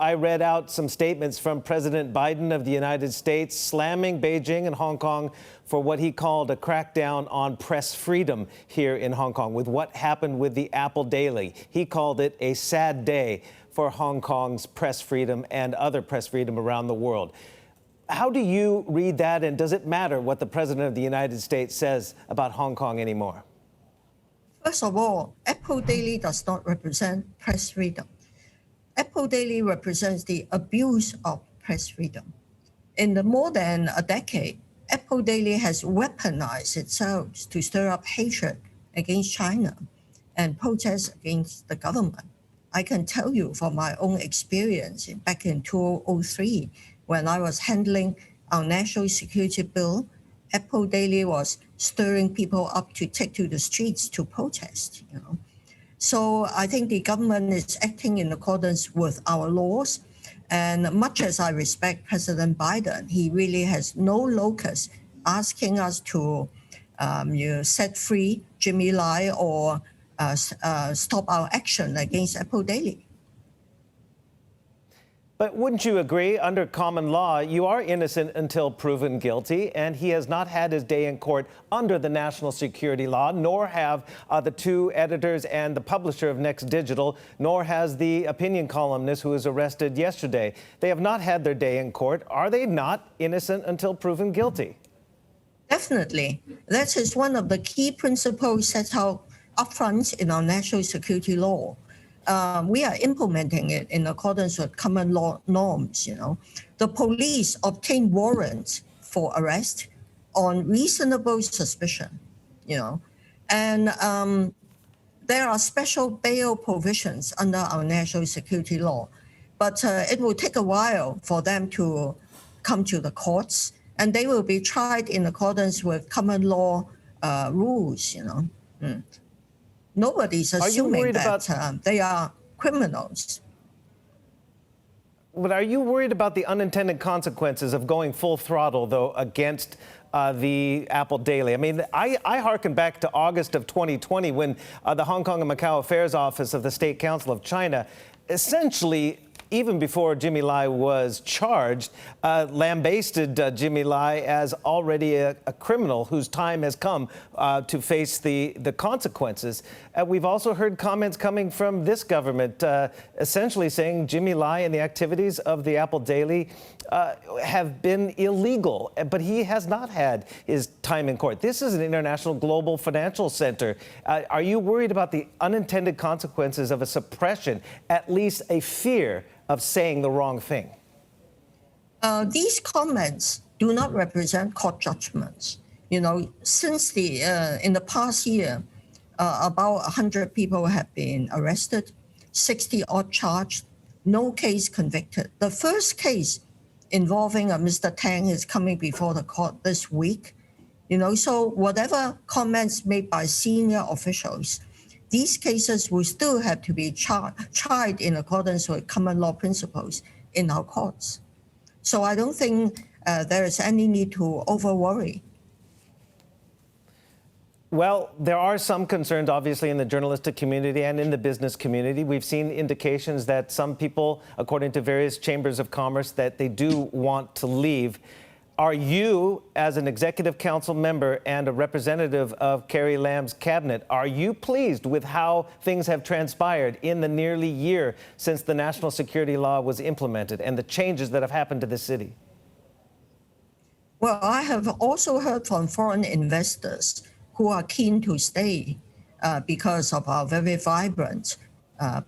I read out some statements from President Biden of the United States slamming Beijing and Hong Kong for what he called a crackdown on press freedom here in Hong Kong with what happened with the Apple Daily. He called it a sad day for Hong Kong's press freedom and other press freedom around the world. How do you read that, and does it matter what the President of the United States says about Hong Kong anymore? First of all, Apple Daily does not represent press freedom. Apple Daily represents the abuse of press freedom. In the more than a decade, Apple Daily has weaponized itself to stir up hatred against China and protests against the government. I can tell you from my own experience back in 2003, when I was handling our national security bill, Apple Daily was stirring people up to take to the streets to protest. So I think the government is acting in accordance with our laws. And much as I respect President Biden, he really has no locus asking us to set free Jimmy Lai or stop our action against Apple Daily. But wouldn't you agree, under common law, you are innocent until proven guilty, and he has not had his day in court under the national security law, nor have the two editors and the publisher of Next Digital, nor has the opinion columnist who was arrested yesterday. They have not had their day in court. Are they not innocent until proven guilty? Definitely. That is one of the key principles set out upfront in our national security law. We are implementing it in accordance with common law norms. The police obtain warrants for arrest on reasonable suspicion. And there are special bail provisions under our national security law, but it will take a while for them to come to the courts, and they will be tried in accordance with common law rules. Nobody's assuming that they are criminals. But are you worried about the unintended consequences of going full throttle, though, against the Apple Daily? I mean, I hearken back to August of 2020 when the Hong Kong and Macau Affairs Office of the State Council of China essentially, even before Jimmy Lai was charged, lambasted Jimmy Lai as already a criminal whose time has come to face the consequences. We've also heard comments coming from this government essentially saying Jimmy Lai and the activities of the Apple Daily have been illegal, but he has not had his time in court. This is an international global financial center. Are you worried about the unintended consequences of a suppression, at least a fear of saying the wrong thing? These comments do not represent court judgments. Since in the past year, about 100 people have been arrested, 60 odd charged, no case convicted. The first case involving Mr. Tang is coming before the court this week. So whatever comments made by senior officials, these cases will still have to be tried in accordance with common law principles in our courts. So I don't think there is any need to over-worry. Well, there are some concerns, obviously, in the journalistic community and in the business community. We've seen indications that some people, according to various chambers of commerce, that they do want to leave. Are you, as an executive council member and a representative of Carrie Lam's cabinet, are you pleased with how things have transpired in the nearly year since the national security law was implemented and the changes that have happened to the city? Well, I have also heard from foreign investors who are keen to stay because of our very vibrant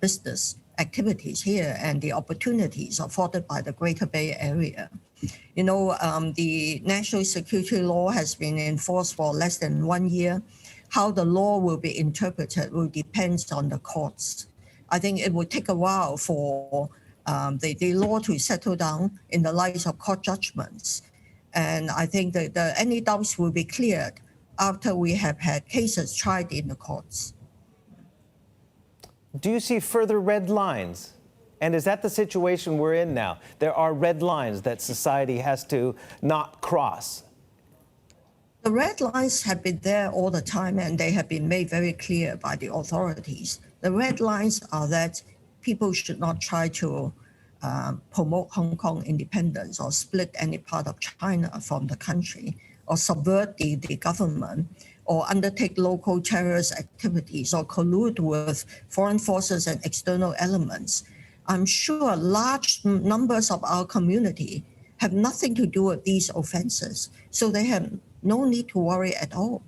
business activities here and the opportunities afforded by the Greater Bay Area. The national security law has been enforced for less than 1 year. How the law will be interpreted will depend on the courts. I think it will take a while for the law to settle down in the light of court judgments. And I think that any doubts will be cleared after we have had cases tried in the courts. Do you see further red lines? And is that the situation we're in now? There are red lines that society has to not cross. The red lines have been there all the time, and they have been made very clear by the authorities. The red lines are that people should not try to promote Hong Kong independence or split any part of China from the country or subvert the government or undertake local terrorist activities or collude with foreign forces and external elements, I'm sure large numbers of our community have nothing to do with these offenses. So they have no need to worry at all.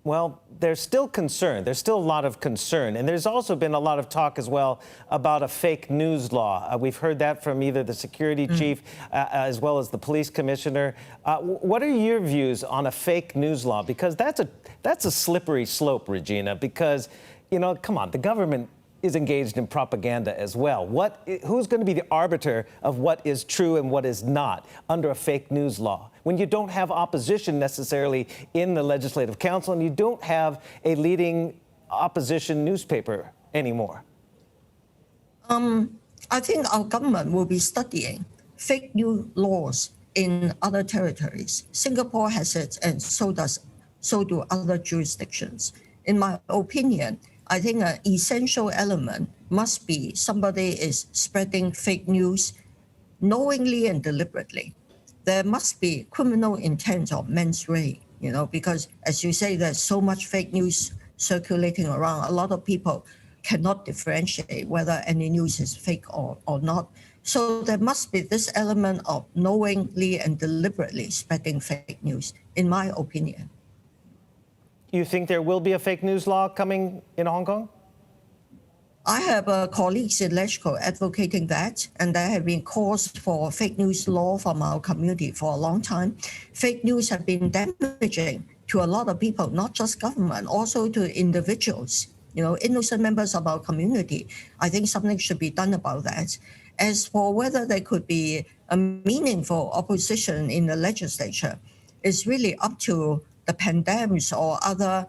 Well, there's still concern. There's still a lot of concern. And there's also been a lot of talk as well about a fake news law. We've heard that from either the security chief as well as the police commissioner. What are your views on a fake news law? Because that's a slippery slope, Regina, because, you know, come on, the government is engaged in propaganda as well. Who's going to be the arbiter of what is true and what is not under a fake news law? When you don't have opposition necessarily in the Legislative Council and you don't have a leading opposition newspaper anymore? I think our government will be studying fake news laws in other territories. Singapore has it, and so do other jurisdictions. In my opinion, I think an essential element must be somebody is spreading fake news knowingly and deliberately. There must be criminal intent or mens rea, you know, because as you say, there's so much fake news circulating around. A lot of people cannot differentiate whether any news is fake or not. So there must be this element of knowingly and deliberately spreading fake news, in my opinion. You think there will be a fake news law coming in Hong Kong? I have colleagues in LegCo advocating that, and there have been calls for fake news law from our community for a long time. Fake news have been damaging to a lot of people, not just government, also to individuals, you know, innocent members of our community. I think something should be done about that. As for whether there could be a meaningful opposition in the legislature, it's really up to the pandemics or other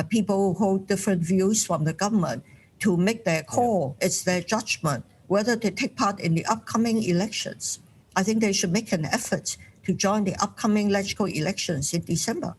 people who hold different views from the government to make their call. Yeah. It's their judgment whether to take part in the upcoming elections. I think they should make an effort to join the upcoming LegCo elections in December.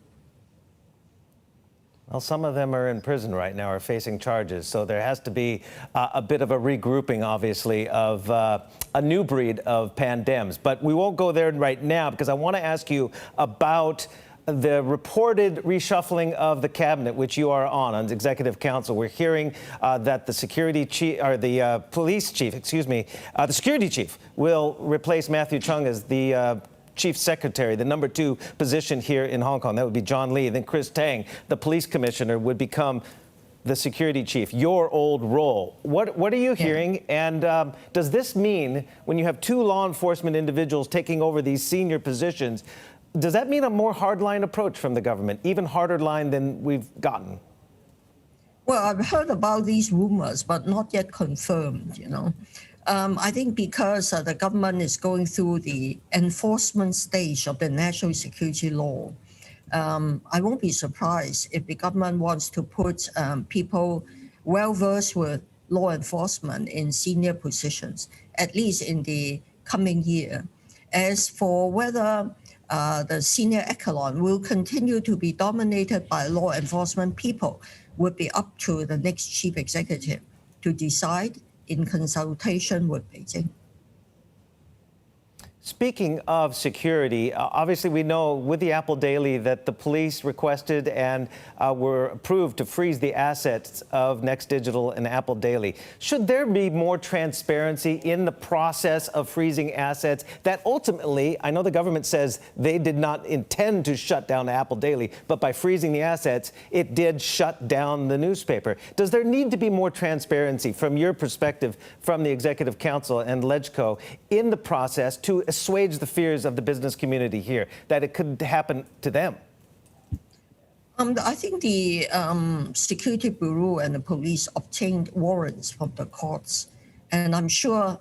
Well, some of them are in prison right now, are facing charges. So there has to be a bit of a regrouping, obviously, of a new breed of pandems. But we won't go there right now because I want to ask you about the reported reshuffling of the cabinet, which you are on Executive Council. We're hearing that the security chief, or the police chief, excuse me, the security chief will replace Matthew Chung as the chief secretary, the number 2 position here in Hong Kong. That would be John Lee. Then Chris Tang, the police commissioner, would become the security chief, your old role. What are you hearing? And does this mean when you have 2 law enforcement individuals taking over these senior positions, does that mean a more hardline approach from the government, even harder line than we've gotten? Well, I've heard about these rumors, but not yet confirmed, you know. I think because the government is going through the enforcement stage of the national security law, I won't be surprised if the government wants to put people well-versed with law enforcement in senior positions, at least in the coming year. As for whether the senior echelon will continue to be dominated by law enforcement people would be up to the next chief executive to decide in consultation with Beijing. Speaking of security, obviously we know with the Apple Daily that the police requested and were approved to freeze the assets of Next Digital and Apple Daily. Should there be more transparency in the process of freezing assets that ultimately, I know the government says they did not intend to shut down Apple Daily, but by freezing the assets, it did shut down the newspaper. Does there need to be more transparency from your perspective, from the Executive Council and LegCo in the process to assuage the fears of the business community here, that it could happen to them? I think the Security Bureau and the police obtained warrants from the courts, and I'm sure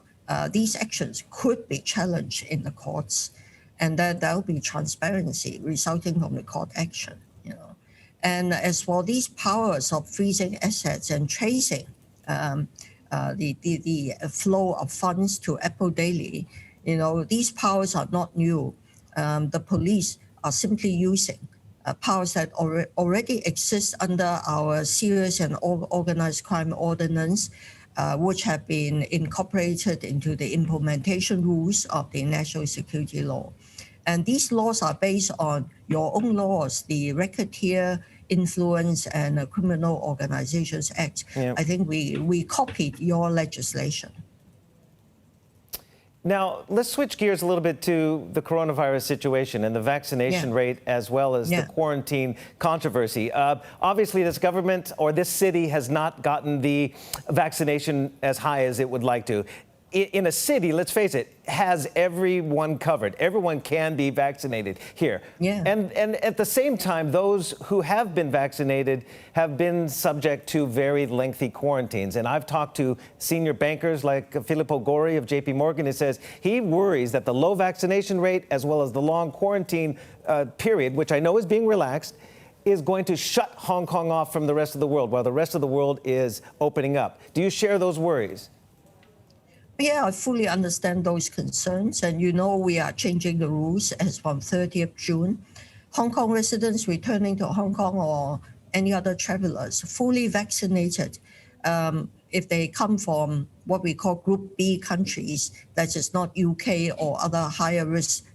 these actions could be challenged in the courts, and that there will be transparency resulting from the court action, you know. And as for these powers of freezing assets and tracing the flow of funds to Apple Daily, you know, these powers are not new. The police are simply using powers that already exist under our serious and organized crime ordinance. which have been incorporated into the implementation rules of the national security law. And these laws are based on your own laws, the Racketeer Influence and Criminal Organizations Act. Yeah. I think we copied your legislation. Now, let's switch gears a little bit to the coronavirus situation and the vaccination rate, as well as the quarantine controversy. Obviously, this government or this city has not gotten the vaccination as high as it would like to. In a city, let's face it, has everyone covered. Everyone can be vaccinated here. Yeah. And at the same time, those who have been vaccinated have been subject to very lengthy quarantines. And I've talked to senior bankers like Filippo Gori of JP Morgan, who says he worries that the low vaccination rate, as well as the long quarantine period, which I know is being relaxed, is going to shut Hong Kong off from the rest of the world while the rest of the world is opening up. Do you share those worries? Yeah, I fully understand those concerns. And we are changing the rules as from 30th June. Hong Kong residents returning to Hong Kong or any other travelers fully vaccinated, if they come from what we call Group B countries, that is not UK or other higher risk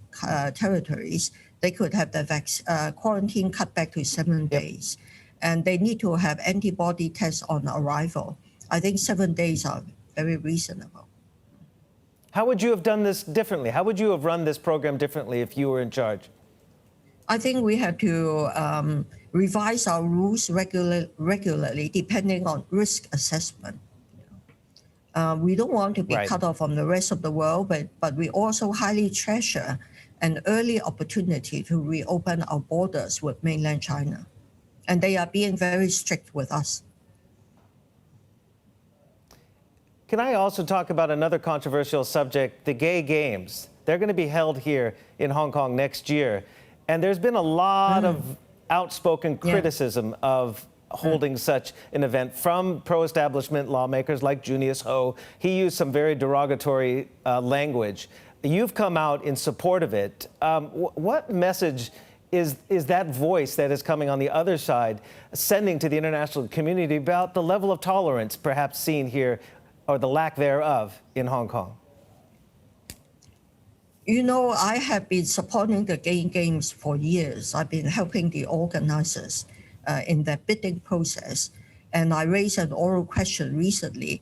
territories, they could have the quarantine cut back to 7 days. And they need to have antibody tests on arrival. I think 7 days are very reasonable. How would you have done this differently? How would you have run this program differently if you were in charge? I think we have to revise our rules regularly, depending on risk assessment. We don't want to be cut off from the rest of the world, but we also highly treasure an early opportunity to reopen our borders with mainland China. And they are being very strict with us. Can I also talk about another controversial subject, the gay games? They're going to be held here in Hong Kong next year. And there's been a lot of outspoken criticism of holding such an event from pro-establishment lawmakers like Junius Ho. He used some very derogatory language. You've come out in support of it. What message is that voice that is coming on the other side sending to the international community about the level of tolerance perhaps seen here, or the lack thereof, in Hong Kong? I have been supporting the gay games for years. I've been helping the organizers in their bidding process. And I raised an oral question recently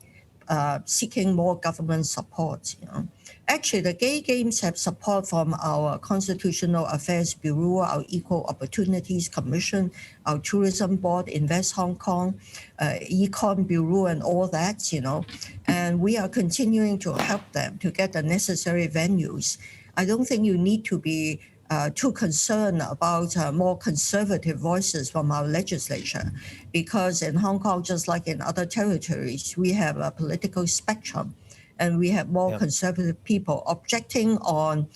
seeking more government support. Actually, the gay games have support from our Constitutional Affairs Bureau, our Equal Opportunities Commission, our Tourism Board, Invest Hong Kong, Econ Bureau, and all that, And we are continuing to help them to get the necessary venues. I don't think you need to be too concerned about more conservative voices from our legislature, because in Hong Kong, just like in other territories, we have a political spectrum, and we have more conservative people objecting on,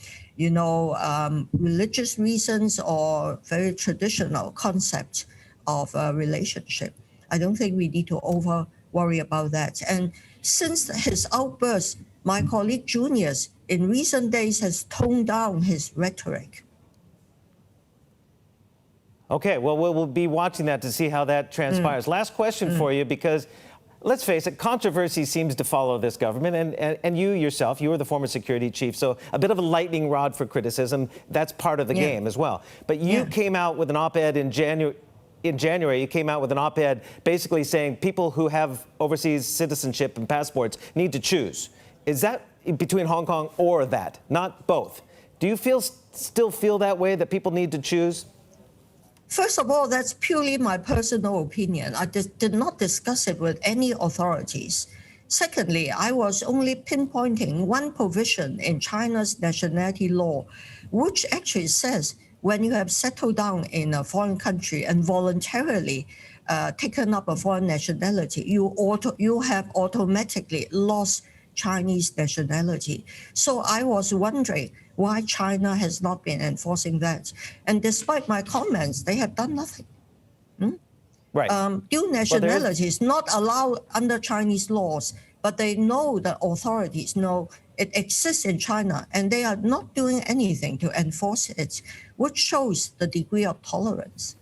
religious reasons or very traditional concepts of a relationship. I don't think we need to over worry about that. And since his outburst, my colleague Junius in recent days has toned down his rhetoric. Okay, well, we'll be watching that to see how that transpires. Last question for you, because let's face it, controversy seems to follow this government. And you yourself, you were the former security chief, so a bit of a lightning rod for criticism. That's part of the game as well. But you came out with an op-ed in January. You came out with an op-ed basically saying people who have overseas citizenship and passports need to choose. Is that between Hong Kong or that, not both? Do you still feel that way, that people need to choose? First of all, that's purely my personal opinion. I did not discuss it with any authorities. Secondly, I was only pinpointing one provision in China's nationality law, which actually says when you have settled down in a foreign country and voluntarily taken up a foreign nationality, you have automatically lost Chinese nationality. So I was wondering why China has not been enforcing that. And despite my comments, they have done nothing. Dual nationality is not allowed under Chinese laws, but they know, the authorities know it exists in China, and they are not doing anything to enforce it, which shows the degree of tolerance.